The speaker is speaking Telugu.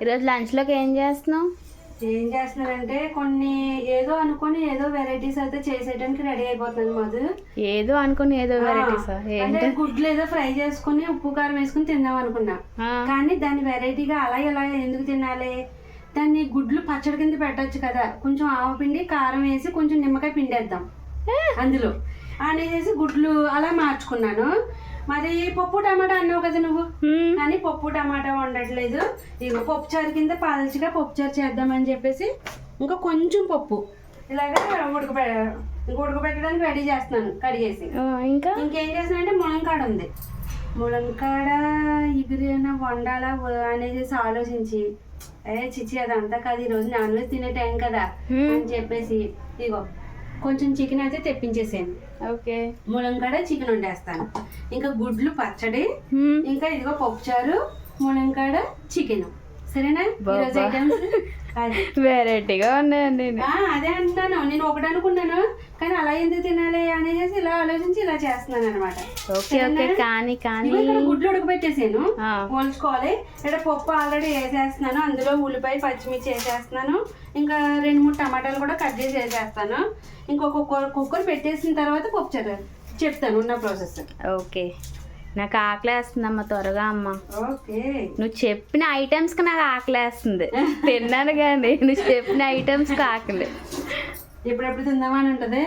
ఈరోజు లంచ్లోకి ఏం చేస్తున్నావు? ఏం చేస్తున్నానంటే కొన్ని ఏదో అనుకుని ఏదో వెరైటీస్ అయితే చేసేయడానికి రెడీ అయిపోతున్నాను. మధు ఏదో అనుకుని ఏదో వెరైటీస్ అంటే గుడ్లు ఏదో ఫ్రై చేసుకుని ఉప్పు కారం వేసుకుని తిందాం అనుకున్నా. కానీ దాన్ని వెరైటీగా అలా ఇలా ఎందుకు తినాలి, దాన్ని గుడ్లు పచ్చడి కింద పెట్టచ్చు కదా, కొంచెం ఆవపిండి కారం వేసి కొంచెం నిమ్మకాయ పిండేద్దాం అందులో అనేసి గుడ్లు అలా మార్చుకున్నాను. మరి పప్పు టమాటా అన్నావు కదా నువ్వు, కానీ పప్పు టమాటా వండట్లేదు. ఇక పప్పుచారు కింద పల్చిగా పప్పుచారు చేద్దామని చెప్పేసి ఇంకా కొంచెం పప్పు ఇలాగా ఉడకబెట్టడానికి రెడీ చేస్తున్నాను కడిగేసి. ఇంకేం చేస్తున్నాను అంటే ములంకాడ ఉంది, ములంకాడ ఇగురైనా వండాలా అనేసి ఆలోచించి చిచ్చి అదంతా కాదు ఈరోజు నాన్ వెజ్ తినే టైం కదా అని చెప్పేసి ఇగో కొంచెం చికెన్ అయితే తెప్పించేసాను. Okay, ములంకాడ chicken వండేస్తాను. ఇంకా గుడ్లు పచ్చడి, ఇంకా ఇదిగో పప్పుచారు, ములంకాడ చికెన్. సరేనా? ఈరోజు ఐటమ్స్ వెరైటీగా ఉన్నాయండి. అదే అంటున్నాను, నేను ఒకటి అనుకున్నాను కానీ అలా ఎందుకు తినాలి అనేసి ఇలా ఆలోచించి ఇలా చేస్తున్నాను అనమాట. గుడ్లు ఉడకబెట్టేసాను, పోల్చుకోవాలి. ఇక్కడ పప్పు ఆల్రెడీ వేసేస్తున్నాను, అందులో ఉల్లిపాయ పచ్చిమిర్చి వేసేస్తున్నాను, ఇంకా 2-3 టమాటాలు కూడా కట్ చేసి వేసేస్తాను. ఇంకొక కుక్కర్ పెట్టేసిన తర్వాత పప్పు చెప్తాను ఉన్న ప్రాసెస్. ఓకే, నాకు ఆకలేస్తుందమ్మా, త్వరగా అమ్మ. ఓకే, నువ్వు చెప్పిన ఐటమ్స్కి నాకు ఆకలేస్తుంది. తిన్నాను కానీ నువ్వు చెప్పిన ఐటమ్స్కి ఆకలి ఎప్పుడెప్పుడు తిందామని ఉంటుంది.